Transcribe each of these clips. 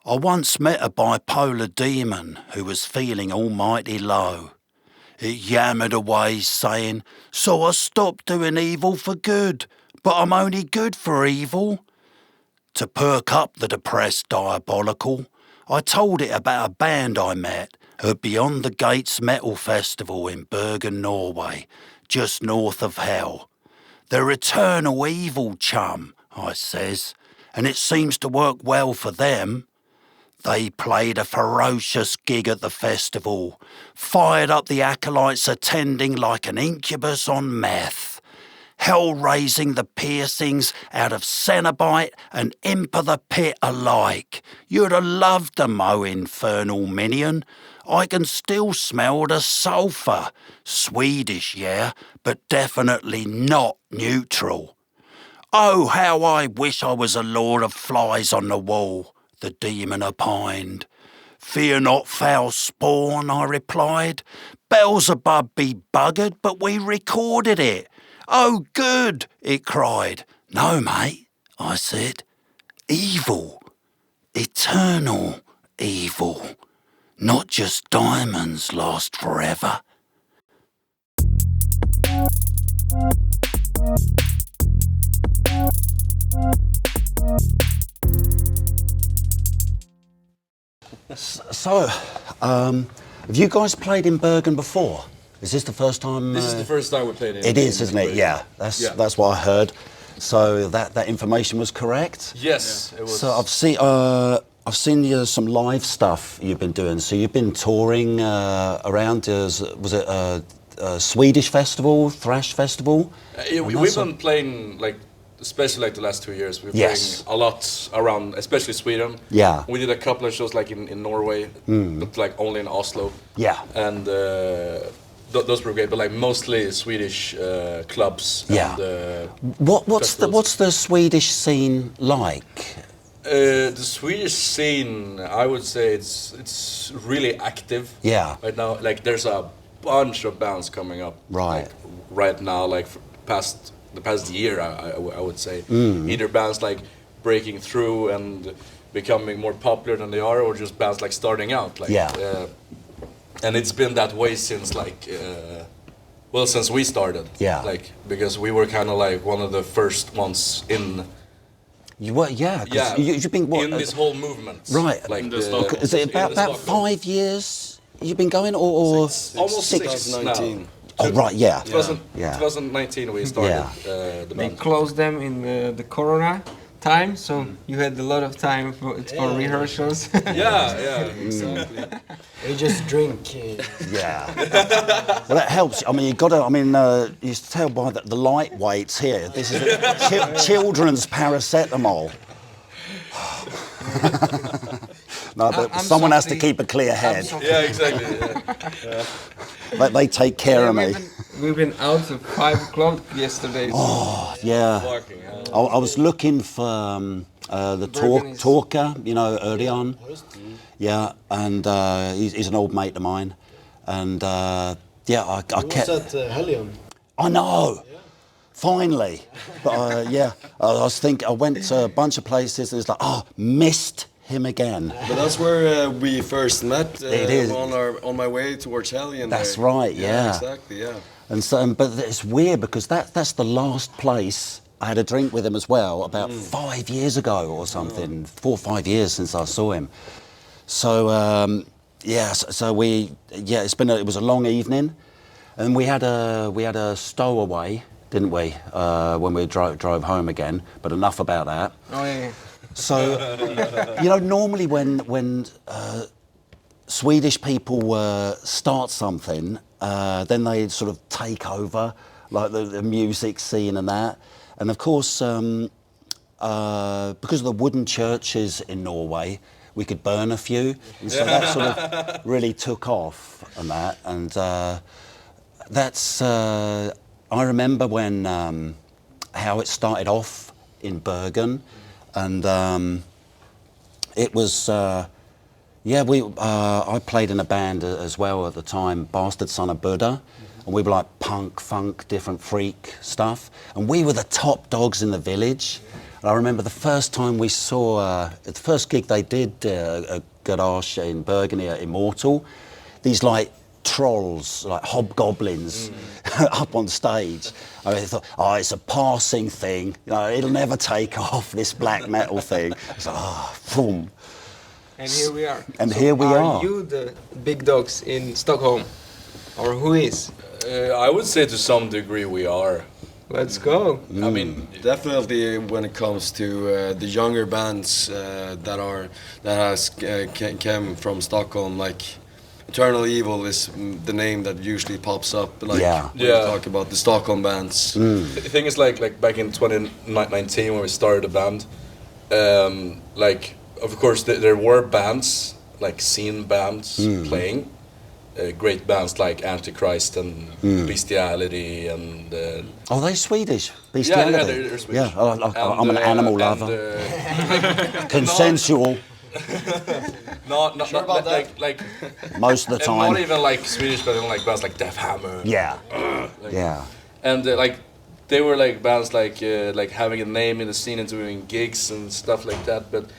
I once met a bipolar demon who was feeling almighty low. It yammered away saying, "So I stopped doing evil for good, but I'm only good for evil." To perk up the depressed diabolical, I told it about a band I met at Beyond the Gates Metal Festival in Bergen, Norway, just north of hell. "They're eternal evil, chum," I says, "and it seems to work well for them." They played a ferocious gig at the festival, fired up the acolytes attending like an incubus on meth, hell-raising the piercings out of Cenobite and Imp of the Pit alike. You'd have loved them, oh infernal minion. I can still smell the sulphur. Swedish, yeah, but definitely not neutral. "Oh, how I wish I was a lord of flies on the wall," the demon opined. "Fear not, foul spawn," I replied. "Beelzebub be buggered, but we recorded it." "Oh, good," it cried. "No, mate," I said. "Evil. Eternal evil. Not just diamonds last forever." So, have you guys played in Bergen before? Is this the first time? This is the first time we played in. It is, isn't it? Yeah, that's what I heard. So that information was correct. Yes, it was. So I've seen some live stuff you've been doing. So you've been touring around. Was it a Swedish festival, thrash festival? We've been playing especially the last 2 years. We've been playing a lot around, especially Sweden. Yeah. We did a couple of shows in Norway, but only in Oslo. Yeah. And those were great, but mostly Swedish clubs. Yeah. And, what's the Swedish scene like? The Swedish scene, I would say it's really active. Yeah. Right now, there's a bunch of bands coming up. Right. Right now, the past year, I would say. Either bands breaking through and becoming more popular than they are, or just bands starting out. And it's been that way since since we started. Yeah. Because we were kind of one of the first ones in. You were, yeah. Yeah. You've been what? In this whole movement. Right. Is it about 5 years you've been going, or almost 6 now. 2019. Oh right, yeah. 2019 we started the They band. closed them in the Corona time, so you had a lot of time for rehearsals. Yeah. Exactly. We just drink. Yeah. Well, that helps. I mean, you got to. I mean, you tell by the lightweights here. This is children's paracetamol. No, but someone has to keep a clear head. Yeah, exactly. Yeah. They take care of me. We've been out at 5 o'clock yesterday. Oh, yeah. I was looking for the talker, early on. Yeah, and he's an old mate of mine. And I kept... Was at Hellion? I know. Finally. But I went to a bunch of places and it's missed him again. But that's where we first met. It is. On my way towards Hellion. That's right, yeah. Exactly, yeah. And so, but it's weird because that's the last place I had a drink with him as well, about 5 years ago or something, 4 or 5 years since I saw him. So it was a long evening, and we had a stowaway, didn't we, when we drove home again? But enough about that. Oh yeah. So, normally when Swedish people start something, then they sort of take over, the music scene and that. And of course, because of the wooden churches in Norway, we could burn a few. And so that sort of really took off and that. And I remember when, how it started off in Bergen. And it was, I played in a band as well at the time, Bastard Son of Buddha. And we were punk, funk, different freak stuff. And we were the top dogs in the village. And I remember the first time we saw, the first gig they did, a garage in Bergen, Immortal, these like trolls, like hobgoblins, up on stage. I thought, oh, it's a passing thing. You know, it'll never take off, this black metal thing. It's like, oh, boom. And here we are. And here we are. Are you the big dogs in Stockholm? Or who is? I would say to some degree we are. Let's go. I mean, definitely when it comes to the younger bands that came from Stockholm, like Eternal Evil is the name that usually pops up. Like when you talk about the Stockholm bands. The thing is, like back in 2019 when we started the band, like of course there were bands, like scene bands playing. Great bands like Antichrist and Bestiality and... oh, they're Swedish? Bestiality? Yeah, they're Swedish. Yeah, I'm an animal lover. Consensual. Not Sure about that? like most of the time. Not even like Swedish, but like bands like Death Hammer. Yeah. Like, Yeah. And like they were like bands like having a name in the scene and doing gigs and stuff like that. But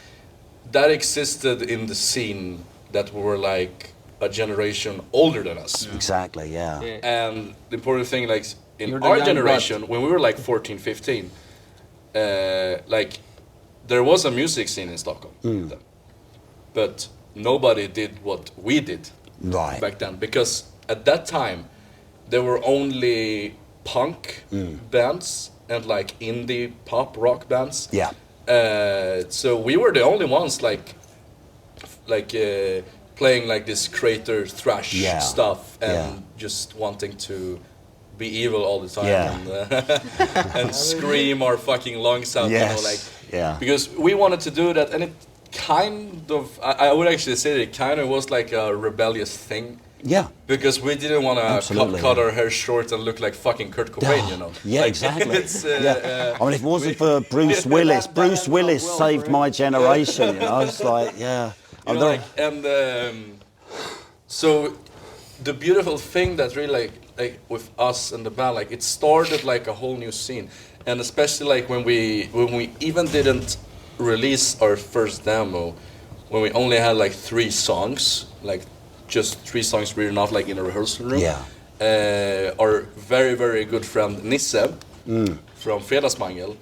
that existed in the scene that were like a generation older than us. Exactly, yeah. And the important thing, like in You're the our young generation, when we were like 14, 15, like there was a music scene in Stockholm, then. But nobody did what we did back then, because at that time there were only punk bands and like indie pop rock bands. Yeah. So we were the only ones like playing like this crater thrash stuff and just wanting to be evil all the time and scream our fucking lungs out, you know, like because we wanted to do that, and it kind of I would actually say that it kind of was like a rebellious thing. Yeah. Because we didn't want to cut our hair short and look like fucking Kurt Cobain, you know. Yeah, like, exactly. It's, I mean, if it wasn't for Bruce Willis, Bruce Willis saved my generation, you know. It's like, you know, like, and so the beautiful thing that really like with us and the band, like it started like a whole new scene, and especially like when we even didn't release our first demo, when we only had like 3 songs, like just 3 songs written off like in a rehearsal room. Yeah. Our very, very good friend Nisse from Fredagsmangel.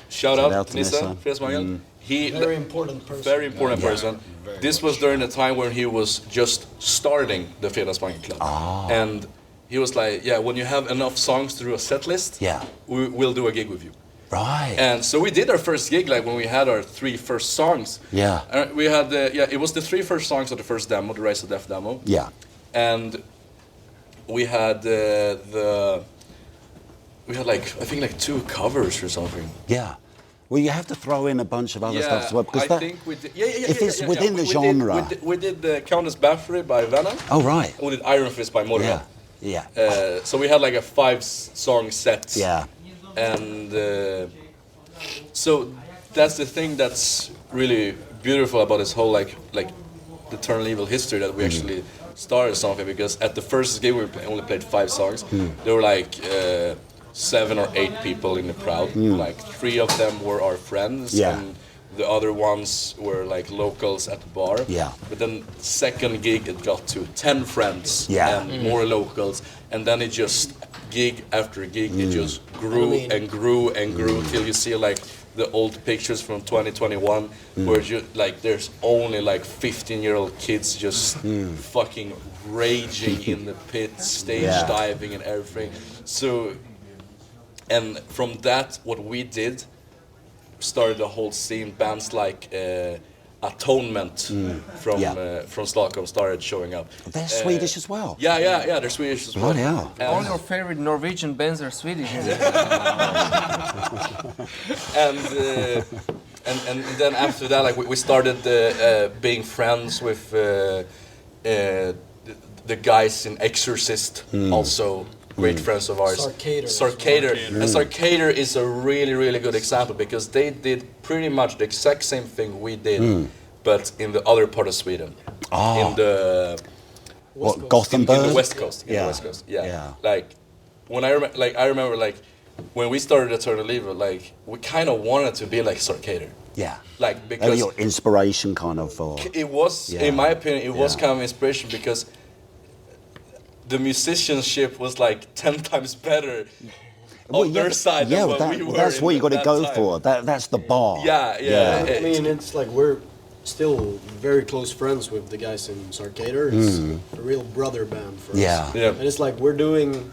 Shout out to Nisse, Fredagsmangel. He Very important person. Very important person. This was during the time when he was just starting the Fredagsmangel Club. And he was like, yeah, when you have enough songs to do a set list, we'll do a gig with you. Right. And so we did our first gig, like when we had our 3 first songs. Yeah. We had, it was the 3 first songs of the first demo, the Rise of Death demo. Yeah. And we had we had like, I think like 2 covers or something. Yeah. Well, you have to throw in a bunch of other stuff as well, because I think we did. If it's within the genre. We did Countess Bathory by Venom. Oh, right. And we did Iron Fist by Motorhead. Yeah. So we had like a 5-song set. Yeah. And so that's the thing that's really beautiful about this whole like the Eternal Evil history, that we actually started something, because at the first gig we only played 5 songs. There were like 7 or 8 people in the crowd. Like 3 of them were our friends, and the other ones were like locals at the bar. Yeah. But then second gig it got to 10 friends and more locals, and then it just gig after gig it just grew and grew and grew till you see like the old pictures from 2021 where like there's only like 15-year-old kids just fucking raging in the pit, stage diving and everything. So, and from that, what we did started the whole scene. Bands like Atonement from Stockholm started showing up. They're Swedish as well. Yeah, they're Swedish as well. Bloody hell. All your favorite Norwegian bands are Swedish. and then after that, like we started being friends with the guys in Exorcist, also great friends of ours. Sarkader. And Sarkader is a really, really good example, because they did pretty much the exact same thing we did, but in the other part of Sweden. In the Gothenburg? in the West Coast. In the West Coast. Yeah. Like when I remember like when we started Eternal Evil, like we kind of wanted to be like Sarkader. Yeah. Like because your inspiration kind of. It was, in my opinion, it was kind of inspiration because the musicianship was like 10 times better on their side than what we were. That's what you got to go time. for. That's the bar. Yeah. I mean, it's like we're still very close friends with the guys in Sarkader. It's a real brother band for us. Yeah. And it's like we're doing,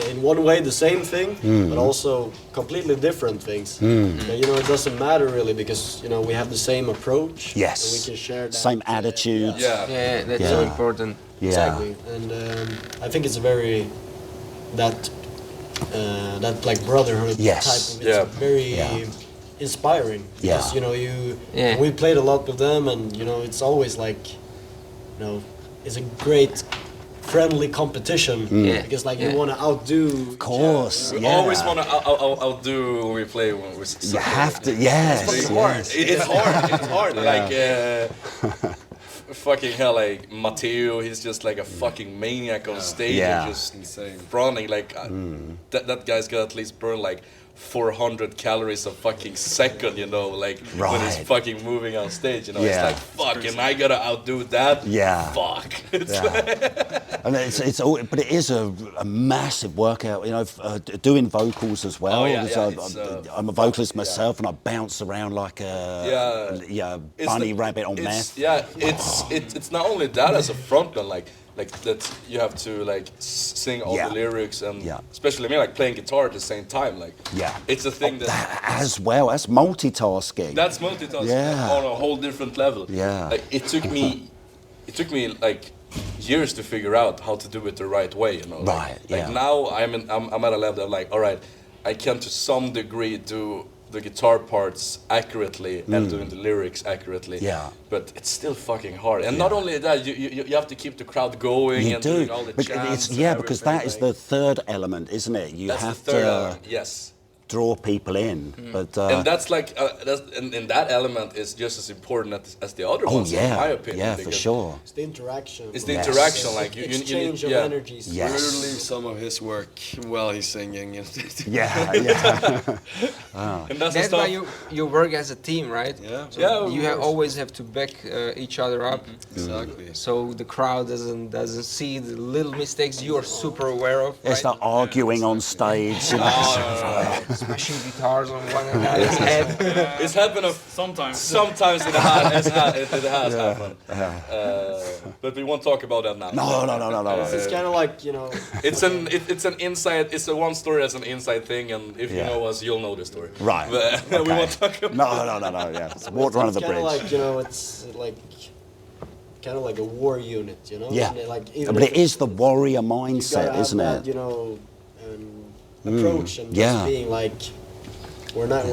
in one way, the same thing, but also completely different things. And, you know, it doesn't matter really because, you know, we have the same approach. Yes. And we can share that. Same attitude. Yeah, that's so important. Yeah. Exactly. And I think it's a very, that like brotherhood type of, it's very inspiring. Because, you know, we played a lot with them and, you know, it's always like, you know, it's a great friendly competition because like you want to outdo. Of course, we always want to outdo when we play. When we you have to, yes. It's hard. It's hard. It's hard. Like. Fucking hell, like Matteo, he's just like a fucking maniac on stage and just insane. Fronting like that guy's got at least burn like 400 calories a fucking second, you know, like when he's fucking moving on stage, you know, it's like fuck, and I gotta outdo that. Fuck. And it's all, but it is a massive workout, you know, doing vocals as well. I'm a vocalist myself, and I bounce around like a bunny rabbit on meth. Yeah, it's not only that as a frontman, like that you have to like sing all the lyrics and especially me like playing guitar at the same time, like it's a thing that as well, that's multitasking. That's multitasking on a whole different level. Like it took me like years to figure out how to do it the right way, you know. Like now I'm at a level that like, all right, I can to some degree do the guitar parts accurately and doing the lyrics accurately. But it's still fucking hard. And not only that, you have to keep the crowd going doing all the chants. Because that is the third element, isn't it? You have to draw people in. But and that's like and that element is just as important as the other ones, in my opinion. Yeah, for sure. It's the interaction. It's the interaction, like you exchange of energies. We leave some of his work while he's singing. And that's why you work as a team, right? So you always have to back each other up. Exactly. So the crowd doesn't see the little mistakes you are super aware of. It's not arguing on stage. You know. Smashing guitars on one another's head. It's happened sometimes. Sometimes it has happened. But we won't talk about that now. No. It's kind of like, you know. It's an inside. It's a one story as an inside thing, and if you know us, you'll know the story. Right. But we won't talk about. No. Yeah. It's water under the bridge. It's kind of like, you know, it's like kind of like a war unit, you know. Yeah. Like, but it is the warrior mindset, isn't it? You know. Approach and just being like, we're not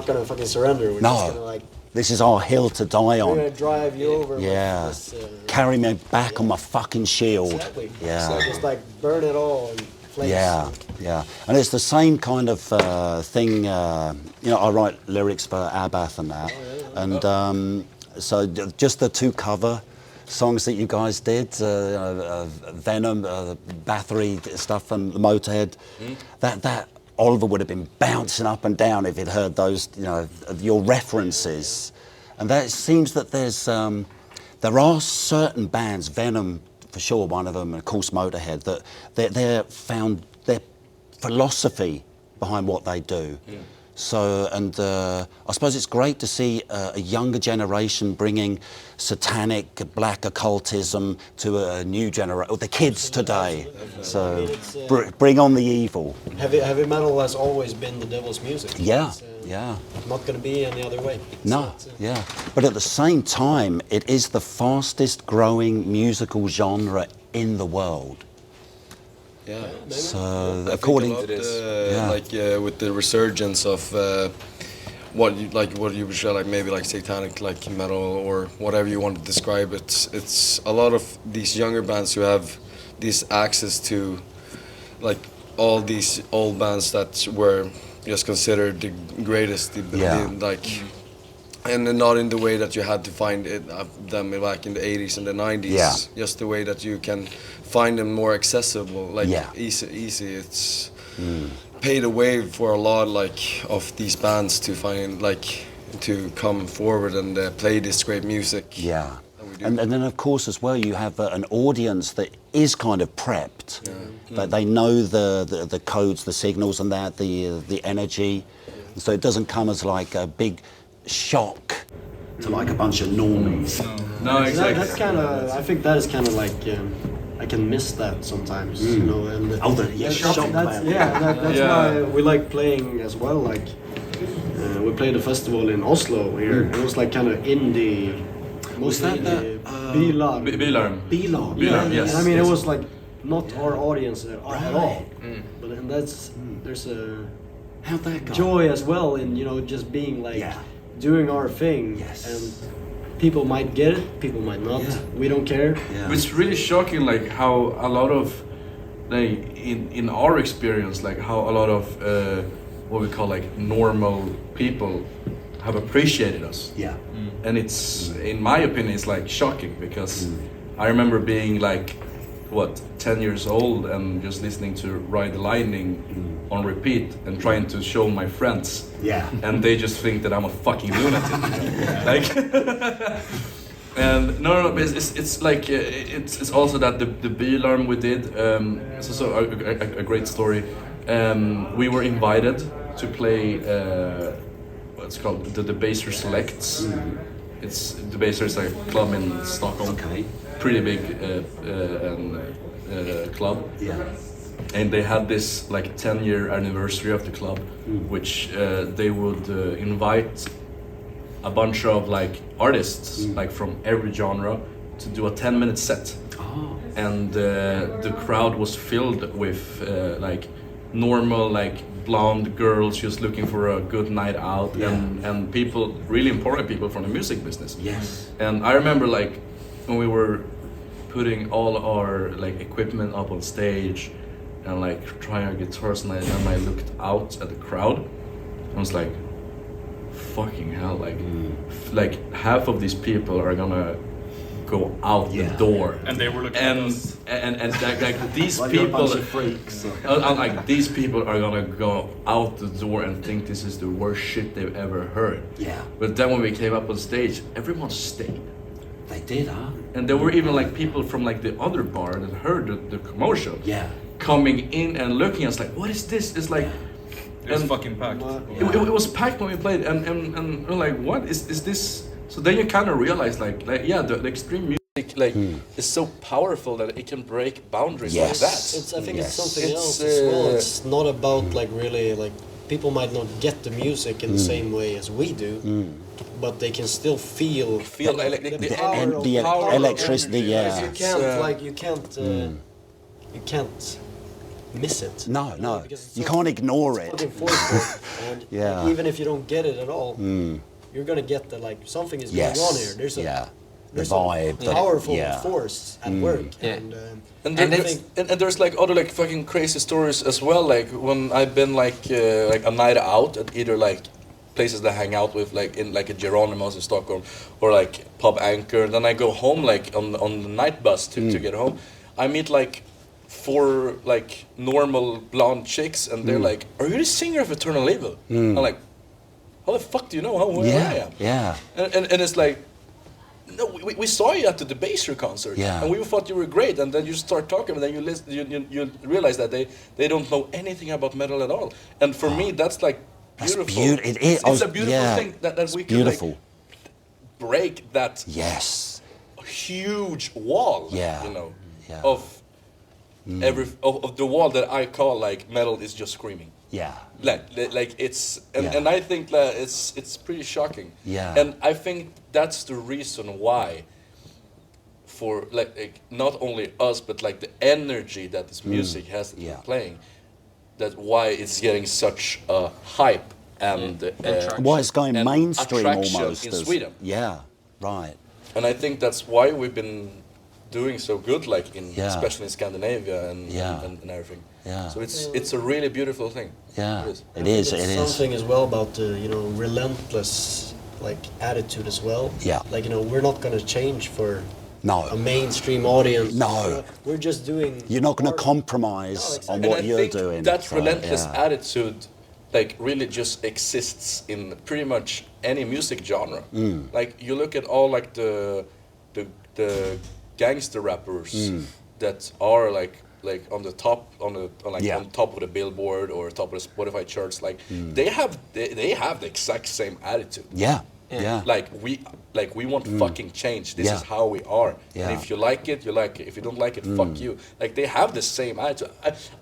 gonna fucking surrender. We're just gonna like. This is our hill to die on. We're gonna drive you over. Yeah. With this, carry me back on my fucking shield. Exactly. Yeah. So just like burn it all in flames. Yeah. And it's the same kind of thing. You know, I write lyrics for Abbath and that, and so just the two cover songs that you guys did, Venom, Bathory stuff, and the Motorhead, that Oliver would have been bouncing up and down if he'd heard those, you know, your references. And that it seems that there are certain bands, Venom for sure, one of them, and of course Motorhead, that they found their philosophy behind what they do. So, and I suppose it's great to see a younger generation bringing satanic black occultism to a new generation, or the kids today. So, bring on the evil. Heavy metal has always been the devil's music. Yeah. Not going to be any other way. But at the same time, it is the fastest growing musical genre in the world. So according to with the resurgence of what you would say, like maybe like satanic like metal or whatever you want to describe it, it's a lot of these younger bands who have this access to like all these old bands that were just considered the greatest, and not in the way that you had to find them back in the 80s and the 90s. Just the way that you can find them more accessible, like easy. It's paved the way for a lot like of these bands to find like to come forward and play this great music. Yeah. And then, of course, as well, you have an audience that is kind of prepped. That they know the codes, the signals, and that the energy. So it doesn't come as like a big shock to like a bunch of normies. No, exactly. That's kind of. I think that is kind of like. I can miss that sometimes, you know. And the shock. That's why we like playing as well. Like we played a festival in Oslo here. It was like kind of indie. Was that the Bilar? Bilar, yes. And I mean, it was like not our audience at all. But and there's a how'd that go? joy as well in, you know, just being like doing our thing. Yes. And people might get it, people might not. We don't care. But it's really shocking, like how a lot of, like in our experience, like how a lot of what we call like normal people have appreciated us. Yeah. And it's, in my opinion, it's like shocking because I remember being like, what, 10 years old and just listening to Ride the Lightning on repeat and trying to show my friends. Yeah. And they just think that I'm a fucking lunatic. Like, and no, but it's like, it's also that the B-alarm we did, it's also a great story. We were invited to play, what's called the Debaser Selects. It's Debaser is a club in Stockholm, pretty big club. Yeah. And they had this like 10-year anniversary of the club, which they would invite a bunch of like artists, like from every genre, to do a 10-minute set. And the crowd was filled with like normal like blonde girls just looking for a good night out, and people, really important people from the music business. Yes. And I remember like when we were putting all our like equipment up on stage and like trying our guitars, and I looked out at the crowd, I was like, fucking hell, like half of these people are gonna go out the door, and they were looking at us. And like these like people, a bunch of freaks. like these people are gonna go out the door and think this is the worst shit they've ever heard. Yeah. But then when we came up on stage, everyone stayed. They did, huh? And there were even like people from like the other bar that heard the commotion. Yeah. Coming in and looking at us like, what is this? It's like, It was fucking packed. it was packed when we played, and we're like, what is this? So then you kind of realize like the extreme music like is so powerful that it can break boundaries like that. I think it's something else as well. It's not about like really like people might not get the music in the same way as we do, but they can still feel like the power electricity. Yeah. You can't miss it. No. You can't ignore it. Fucking forceful. And like, even if you don't get it at all, you're gonna get that like something is going on here. There's a vibe, powerful force at work. And there's like other like fucking crazy stories as well. Like when I've been like a night out at either like places that I hang out with, like in like a Geronimo's in Stockholm or like Pub Anchor. Then I go home like on the night bus to get home. I meet like 4 like normal blonde chicks, and they're like, "Are you the singer of Eternal Evil?" I'm like, "How the fuck do you know who I am?" Yeah. And it's like, no, we saw you at the Debaser concert, and we thought you were great. And then you start talking, and then you realize that they don't know anything about metal at all. And for me, that's like beautiful. It is. It's a beautiful thing that we can like break that huge wall. You know, of of the wall that I call like metal is just screaming. Like it's and I think that it's pretty shocking. And I think that's the reason why for like not only us but like the energy that this music has that we're playing, that's why it's getting such a hype and why it's going mainstream attraction almost in Sweden. And I think that's why we've been doing so good, like especially in Scandinavia and everything. So it's a really beautiful thing. It is. Something as well about the relentless like attitude as well. Like we're not gonna change for a mainstream audience. No. We're just doing. You're not going to compromise on what you're doing. That so, relentless attitude, like, really just exists in pretty much any music genre. Like, you look at all like the gangster rappers that are like on the top on top of the Billboard or top of the Spotify charts. Like, they have the exact same attitude. Yeah. Like we want fucking change. This is how we are. Yeah. And if you like it, you like it. If you don't like it, fuck you. Like, they have the same attitude.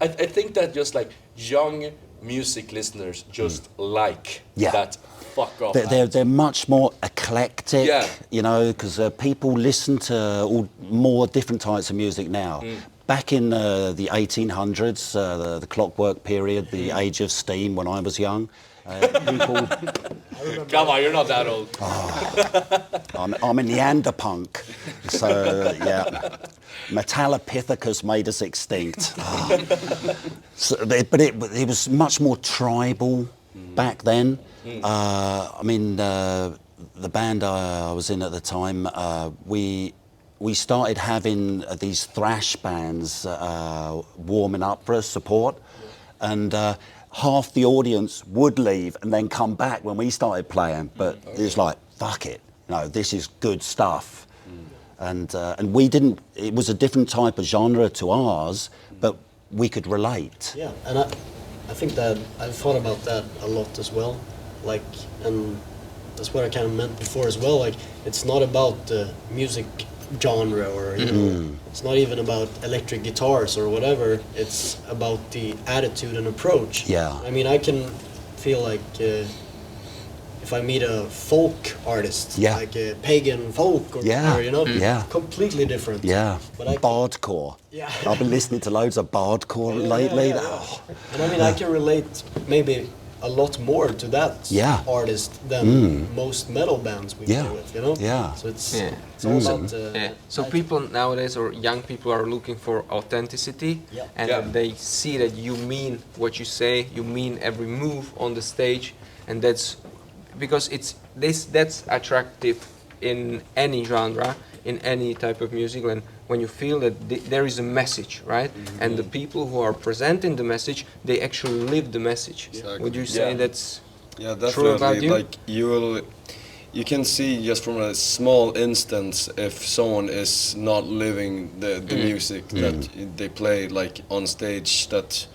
I think that just like young music listeners just like that fuck off. They're much more eclectic, you know, because people listen to all more different types of music now. Back in the 1800s, the clockwork period, the age of steam, when I was young, people... Come on, you're not that old. I'm a Neanderpunk, so yeah. Metallopithecus made us extinct. But it was much more tribal back then. I mean, the band I was in at the time, we started having these thrash bands warming up for us, support, and half the audience would leave and then come back when we started playing. But it was like, fuck it, you know, this is good stuff. And we didn't. It was a different type of genre to ours, but we could relate. Yeah, and I think that I've thought about that a lot as well. Like, and that's what I kind of meant before as well. Like, it's not about the music genre, or you know, it's not even about electric guitars or whatever. It's about the attitude and approach. Yeah. I mean, I can feel like if I meet a folk artist, like a pagan folk, or you know, completely different. Yeah. But bardcore. Yeah. I've been listening to loads of bardcore lately. Oh. And I mean, I can relate maybe a lot more to that artist than most metal bands we play with, you know? Yeah. So it's all about... So people nowadays, or young people, are looking for authenticity, and they see that you mean what you say, you mean every move on the stage, and that's because that's attractive in any genre, in any type of music, and when you feel that there is a message, right? And the people who are presenting the message, they actually live the message. Exactly. Would you say that's true about you? Like, you can see just from a small instance if someone is not living the music that they play, like, on stage, that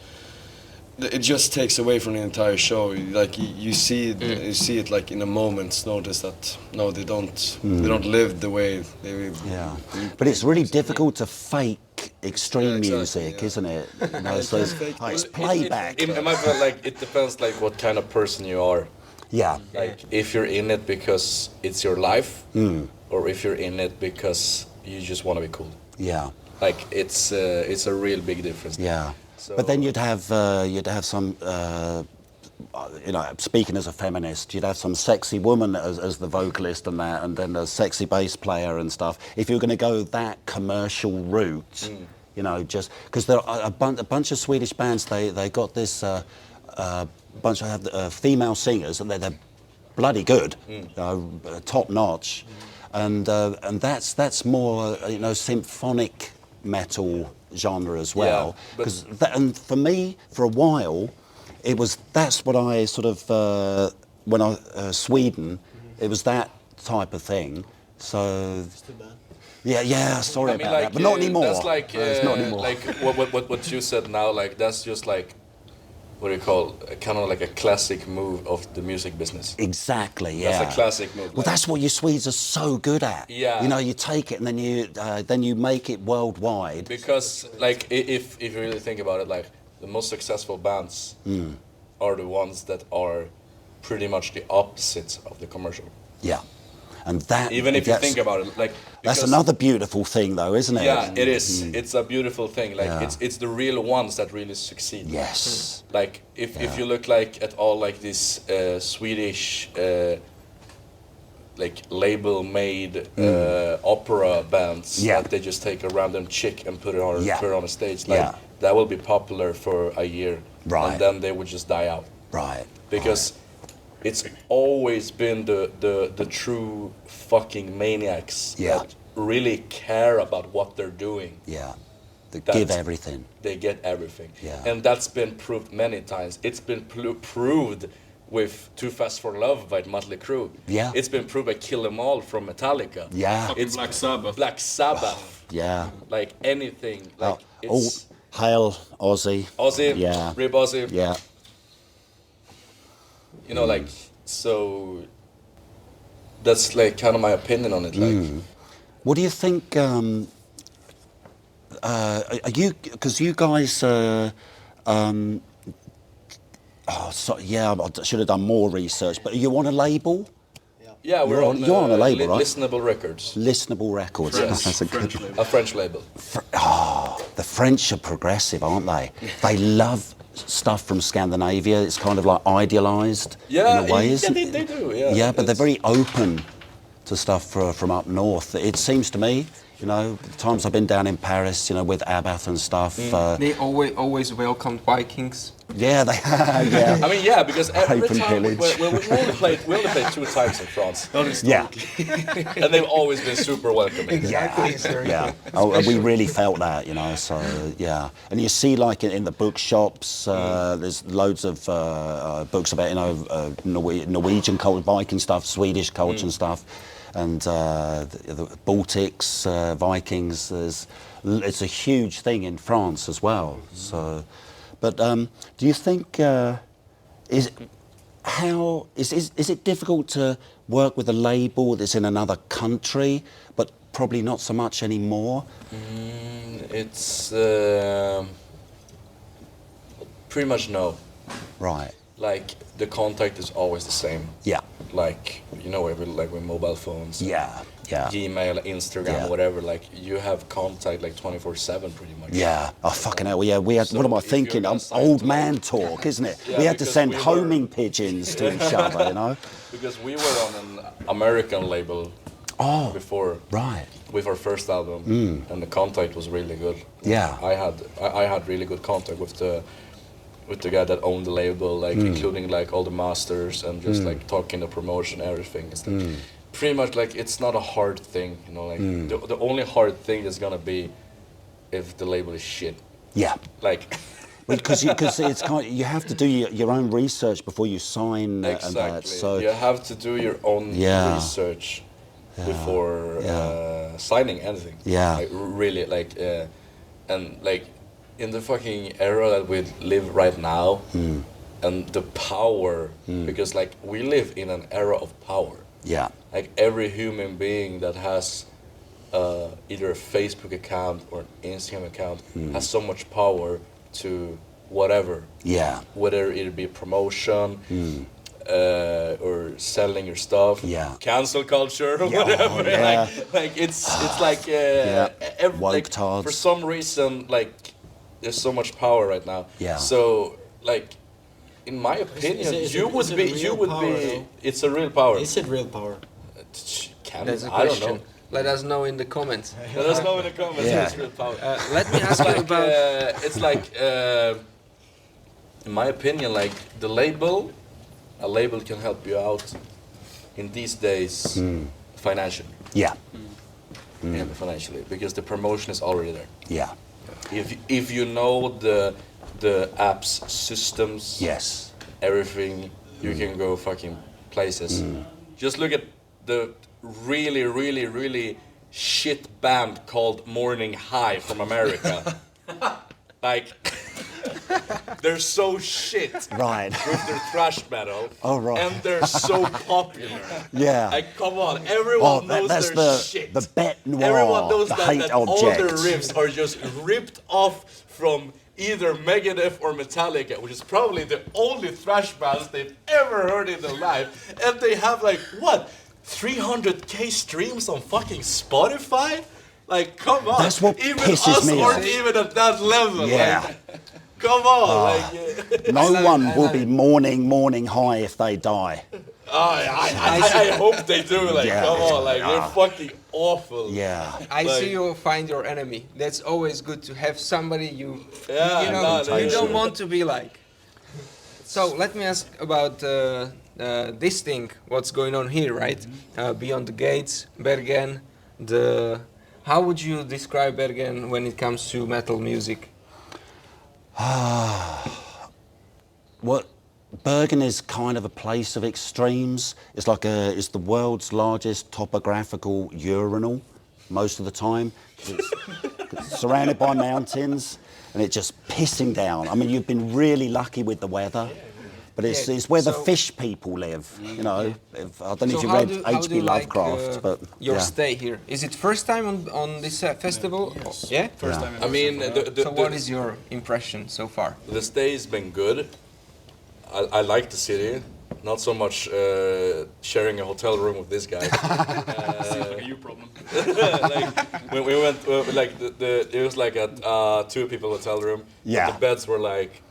it just takes away from the entire show. Like, you see it like in a moment's notice that no, they don't live the way they. Yeah, but it's really difficult to fake extreme music, isn't it? You know, so it's playback. It might feel like it depends, like, what kind of person you are. Yeah. Like, if you're in it because it's your life, or if you're in it because you just want to be cool. Yeah. Like, it's a real big difference. Yeah. So, but then you'd have some, you know, speaking as a feminist, you'd have some sexy woman as the vocalist and that, and then a sexy bass player and stuff. If you're going to go that commercial route, you know, just because there are a bunch of Swedish bands, they got this bunch of female singers, and they're bloody good, top notch, and that's more, you know, symphonic metal genre as well, because and for me, for a while, that's what I sort of when I Sweden, it was that type of thing. So it's too bad. Yeah, sorry about like, that, but not anymore. That's like it's not anymore. Like what you said now, like, that's just like, what do you call, kind of like a classic move of the music business. Exactly, yeah. That's a classic move. Well, that's what you Swedes are so good at. Yeah. You know, you take it and then you make it worldwide. Because, like, if you really think about it, like, the most successful bands are the ones that are pretty much the opposite of the commercial. Yeah. And that, even if you think about it, like, that's another beautiful thing, though, isn't it? Yeah, it is. It's a beautiful thing. Like, it's the real ones that really succeed. Yes. Like, if you look like at all like these Swedish like label-made opera bands that they just take a random chick and put her on a stage, like, that will be popular for a year, and then they would just die out. Right. Because it's always been the true fucking maniacs that really care about what they're doing. Yeah. They give everything. They get everything. Yeah. And that's been proved many times. It's been proved with Too Fast for Love by Mötley Crüe. Yeah. It's been proved by Kill 'Em All from Metallica. Yeah. It's Black Sabbath. Black Sabbath. Yeah. Like anything. Like it's hail Ozzy. Ozzy. Yeah. Rib Ozzy. Yeah. You know, like, so that's like kind of my opinion on it. Like, what do you think? Are you, because you guys? I should have done more research. But are you on a label? yeah, You're on a label, right? Listenable Records. Listenable Records. French, That's a French good. label. A French label. The French are progressive, aren't they? They love stuff from Scandinavia. It's kind of like idealised in a way, isn't it? They do. Yeah, Yeah, but they're very open to stuff from up north. It seems to me, you know, the times I've been down in Paris, you know, with Abbath and stuff. They always welcomed Vikings. Yeah, they yeah. I mean, yeah, because every Rape and time we pillage. we only played 2 times in France, Yeah, and they've always been super welcoming. Exactly. Sir. yeah. Oh, and we really felt that, you know. So yeah, and you see, like in the bookshops, there's loads of books about, you know, Norwegian culture, Viking stuff, Swedish culture and stuff, and the Baltics, Vikings. It's a huge thing in France as well. So. But do you think is it difficult to work with a label that's in another country, but probably not so much anymore? It's pretty much no. Right. Like the contact is always the same. Yeah. Like, you know, with mobile phones. Yeah. Yeah. Gmail, Instagram, Yeah. whatever. Like you have contact like 24/7 pretty much. Yeah. Oh fucking hell. Yeah. We had. So what am I if you're thinking? gonna sign Old to, man talk, isn't it? Yeah, We had to because send we were- homing pigeons to each other, you know. Because we were on an American label before Right. with our first album, and the contact was really good. Yeah. I had really good contact with the guy that owned the label, like including like all the masters and just like talking the promotion, everything. It's like, pretty much like it's not a hard thing, you know. Like the only hard thing is gonna be if the label is shit. Yeah. Like Because it's kind you have to do your own research before you sign and exactly. that. So you have to do your own Yeah. research before signing anything. Yeah. Like really, like and like in the fucking era that we live right now, and the power, because like we live in an era of power. yeah. Like every human being that has either a Facebook account or an Instagram account has so much power to whatever. Yeah. Whether it be promotion or selling your stuff. Yeah. Cancel culture or Yeah, whatever. yeah. Like it's like Woke like, tards. for some reason like there's so much power right now. Yeah. So like in my opinion, is you it would real power, be. though? It's a real power. Is it real power? That's a I don't question. know. Let us know in the comments. Let us know in the comments Yeah. if it's real power. Let me ask you about. It's like, in my opinion, like a label can help you out in these days financially. Yeah. Yeah, financially, because the promotion is already there. Yeah. If you know the apps, systems, Yes. everything, you can go fucking places. Just look at the really, really, really shit band called Morning High from America. Like, they're so shit Right. with their thrash metal. Oh, right. And they're so popular. Yeah. Like, come on, everyone knows that's their the shit. the bête noire, Everyone knows the that, hate that all object. their riffs are just ripped off from either Megadeth or Metallica, which is probably the only thrash bands they've ever heard in their life. And they have like, what, 300k streams on fucking Spotify? Like, come on. That's what even pisses us me aren't off. even at that level. Yeah. Like, come on. Like, No one will be mourning high if they die. I hope they do. Like, Yeah. come on. Like, they're fucking awful. Yeah. I Like- see you find your enemy. That's always good to have somebody you Yeah, know no, you don't sure. want to be like. So let me ask about this thing. What's going on here, right? Beyond the Gates, Bergen, How would you describe Bergen when it comes to metal music? What Bergen is kind of a place of extremes. It's the world's largest topographical urinal most of the time. It's surrounded by mountains and it's just pissing down. I mean, you've been really lucky with the weather, but it's where the fish people live. You know, I don't know if you read H.P. Lovecraft, but your stay here, is it first time on this festival? Yes. Yeah, First time. I mean, so what is your impression so far? The stay's been good. I like the city. Not so much sharing a hotel room with this guy. Seems like a you problem. Like when we went, it was like a 2 people hotel room. Yeah. The beds were like.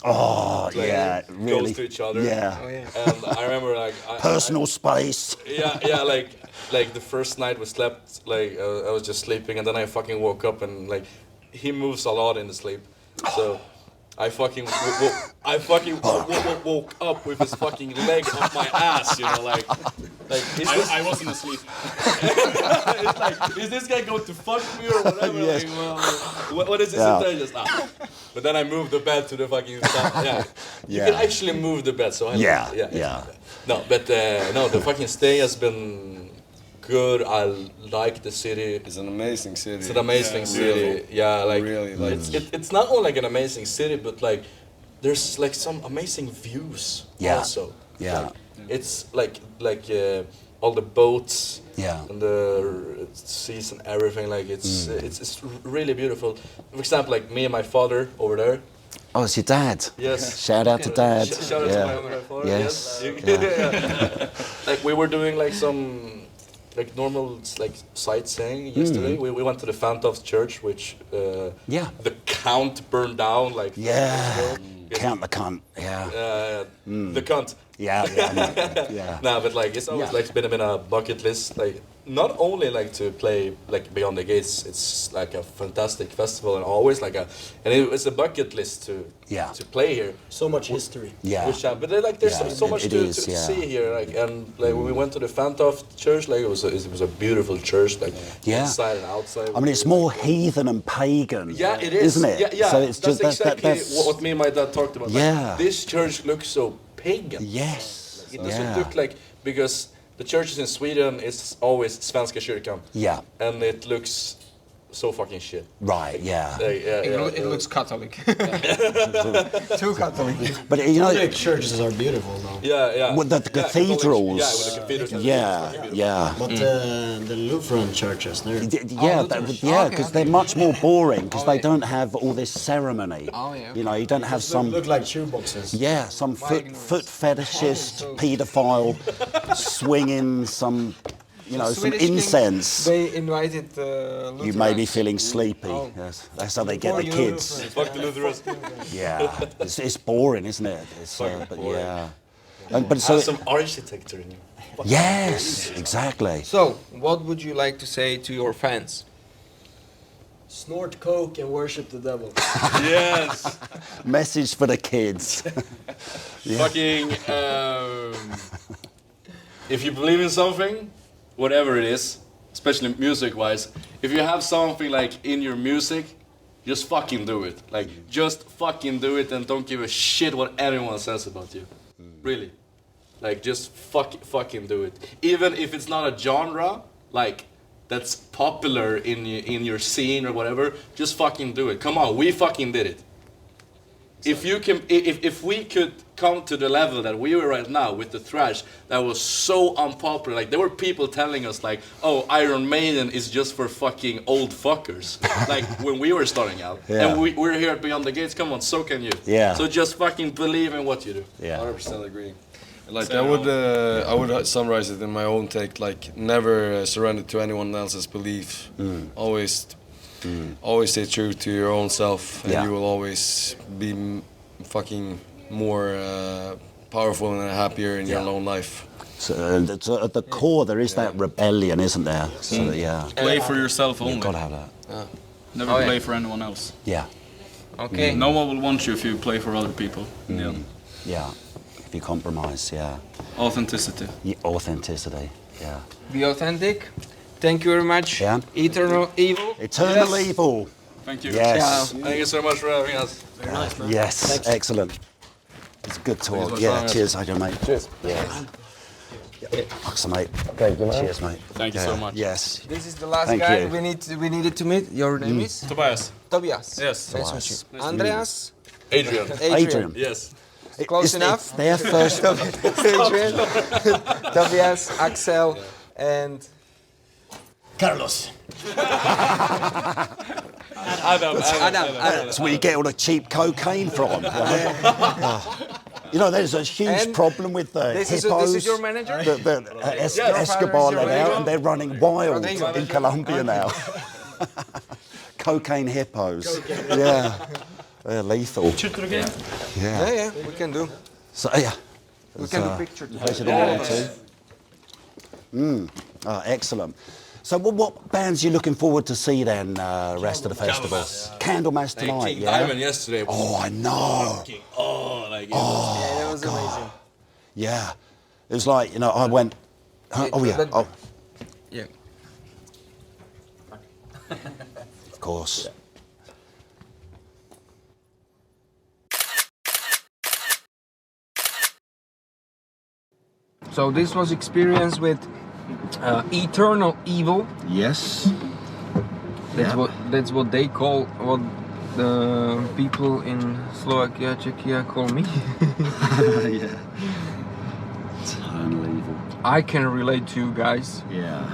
Really Close to each other. Yeah. Oh, yeah. And I remember like Personal space. Yeah, like the first night we slept, like I was just sleeping, and then I fucking woke up, and like he moves a lot in the sleep, so I fucking woke up with his fucking leg on my ass, you know, like I wasn't asleep. it's like, is this guy going to fuck me or whatever? Yes. Like, well, what is this? Yeah. And just But then I moved the bed to the fucking side. Yeah. You can actually move the bed, so I Yeah. No, but no, the fucking stay has been good. I like the city. It's an amazing city. It's an amazing city. beautiful. Yeah, like Really, like it's not only like an amazing city, but like there's like some amazing views also. Yeah. Like, it's like all the boats. Yeah. And the seas and everything. Like it's really beautiful. For example, like me and my father over there. Oh, it's your dad. Yes. Shout out to Dad. Shout out to my father. Yes. Like we were doing like some like normal like sightseeing yesterday. We went to the Fantoft Church, which the Count burned down like Count the cunt. Yeah. the cunt. Yeah. Nah, but like it's always like been a bucket list. Like not only like to play like Beyond the Gates, it's like a fantastic festival and always like it's a bucket list to play here. So much history. Yeah. But like there's so much to see here. Like and like when we went to the Fantoft Church, like it was a beautiful church, like inside and outside. I mean, it's more heathen and pagan. Yeah, it is. Isn't it? Yeah. So it's that's just exactly what me and my dad talked about. Yeah. Like, this church looks so pagan. Yes. It doesn't look like, because the churches in Sweden is always Svenska kyrkan. Yeah. And it looks so fucking shit. Right. Yeah. It looks Catholic. Too Catholic. But you know, Catholic churches are beautiful though. Yeah. with the cathedrals. With the cathedrals. Yeah. But the Lutheran churches, they're Because they're much more boring because they don't have all this ceremony. Oh, yeah. You know, you don't have some. look like shoeboxes. Yeah, some foot fetishist paedophile swinging some, some Swedish king, incense. they invited Lutherans. You may be feeling sleepy. Oh. Yes, that's how they get the Poor kids. Fuck the Lutherans. Yeah, it's boring, isn't it? It's, but boring. yeah. But so Have some architecture in you. yes, exactly. So, what would you like to say to your fans? Snort coke and worship the devil. Yes. Message for the kids. Fucking. If you believe in something, whatever it is, especially music-wise, if you have something like in your music, just fucking do it. Like, just fucking do it and don't give a shit what anyone says about you. Really. Like, just fucking do it. Even if it's not a genre, like, that's popular in your scene or whatever, just fucking do it. Come on, we fucking did it. If we could come to the level that we were right now with the thrash that was so unpopular, like there were people telling us like, oh, Iron Maiden is just for fucking old fuckers, like when we were starting out, and we're here at Beyond the Gates. Come on, so can you? Yeah. So just fucking believe in what you do. Yeah. 100% agree. Like I would summarize it in my own take. Like never surrender to anyone else's belief. Always stay true to your own self, and you will always be fucking more powerful and happier in your own life. So at the core, there is that rebellion, isn't there? So Play for yourself only. you've got to have that. Never play for anyone else. Yeah. Okay. No one will want you if you play for other people. Yeah. If you compromise, Authenticity. Authenticity. Yeah. Be authentic. Thank you very much. Yeah. Eternal Evil. Eternal Evil. Thank you. Yes. Thank you so much for having us. Very nice, man. Yes. Thanks. Excellent. It's a good talk. much, Yeah. man. Cheers, Adrian, mate. Cheers. Yeah. Awesome, mate. Thank you, man. Cheers, mate. Thank you so much. Yes. This is the last Thank guy you. we needed to meet. Your name is Tobias. Tobias. Yes. Nice to meet you. Andreas. Adrian. Adrian. Yes. Close enough. It's their first. Adrian, Tobias, Axel, and Carlos. Adam. That's where you get all the cheap cocaine from. You know, there's a huge And problem with the This hippos. is your manager? Escobar is let your out, and they're running wild Rodrigo. in Colombia now. Cocaine hippos. Yeah. They're lethal. Yeah, we can do. So, yeah. We can do picture Pleasure together. to meet you too. Oh, excellent. So what bands are you looking forward to see then, rest of the festival? Candlemass tonight, King yeah? Diamond yesterday. Oh, I know. Yeah, that was amazing. Yeah. It was like, you know, I went... Huh? Oh, yeah. Oh, Yeah. of course. So this was experience with Eternal Evil. Yes. That's what they call what the people in Slovakia, Czechia call me. Yeah. Eternal evil. I can relate to you guys. Yeah.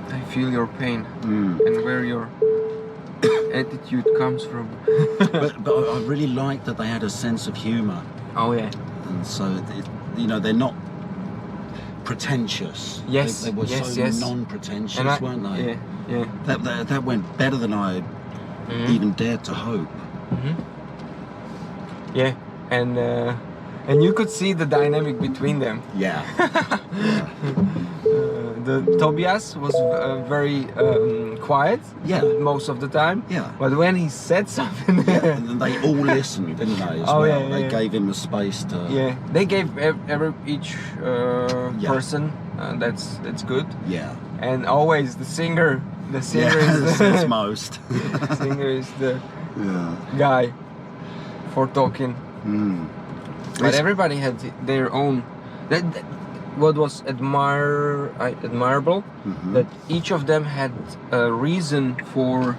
I feel your pain and where your attitude comes from. but I really liked that they had a sense of humour. Oh yeah. And so, you know, they're not pretentious. Yes, They were yes, so yes. non-pretentious, weren't they? Yeah. That went better than I even dared to hope. Yeah, and you could see the dynamic between them. Yeah. The Tobias was very quiet. Yeah. Most of the time. Yeah. But when he said something, And then they all listened, didn't they? As Oh, well? yeah, They yeah. gave him the space to. yeah, they gave each person. That's good. Yeah. And always the singer. The singer is That's the most. singer is the Yeah. guy for talking. But everybody had their own. That what was admirable that each of them had a reason for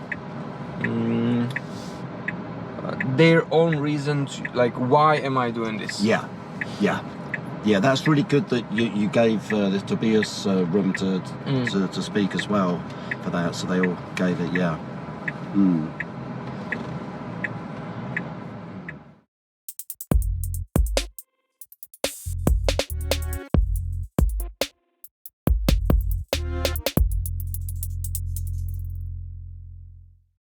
their own reason to, like, why am I doing this? Yeah. Yeah. Yeah, that's really good that you gave the Tobias room to speak as well for that, so they all gave it, yeah.